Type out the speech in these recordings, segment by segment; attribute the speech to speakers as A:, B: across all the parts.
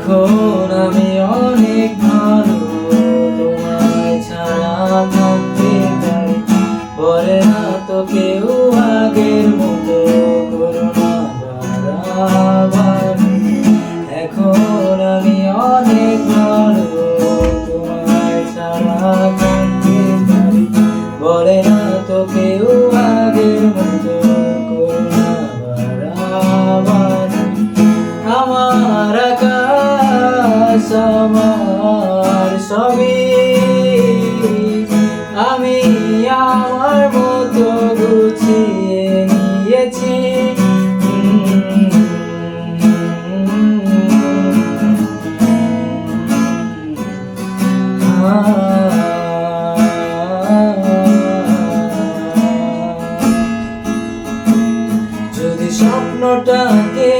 A: এখন আমি অনেক ভালো, তোমায় ছাড়া থাকতে পারি। বলে না তো কেউ আগের মতো করোনা বাড়াবাড়ি। এখন আমি অনেক ভালো, তোমায় ছাড়া থাকতে পারি। বলে না তো কেউ আগের মতো করোনা বাড়াবাড়ি। আমার আকাশ আমার সবই, আমি আমার মতো গুছিয়ে নিয়েছি। যদি স্বপ্নটাকে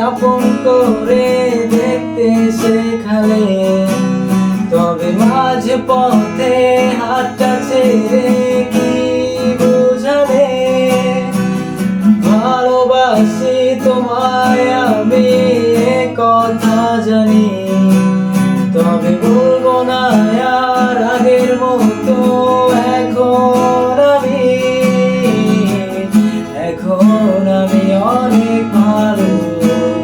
A: আপন করে দেখতে শেখালে, তবে মাঝে পথে হাতটা ছেড়ে কি বোঝালে? ভালোবাসি তোমায় আমি, এ কথা জানি, তবে বলবো না আর আগের মতো। এখন আমি অনেক ভালো,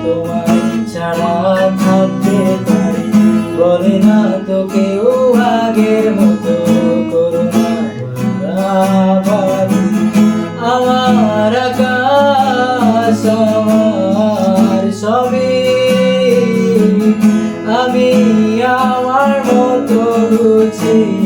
A: তোমায় ছাড়া থাকতে পারি। বলে না তো কেউ আগের মতো করোনা বাড়াবাড়ি। আমার আকাশ আমার সবই, আমি আমার মতো গুছিয়ে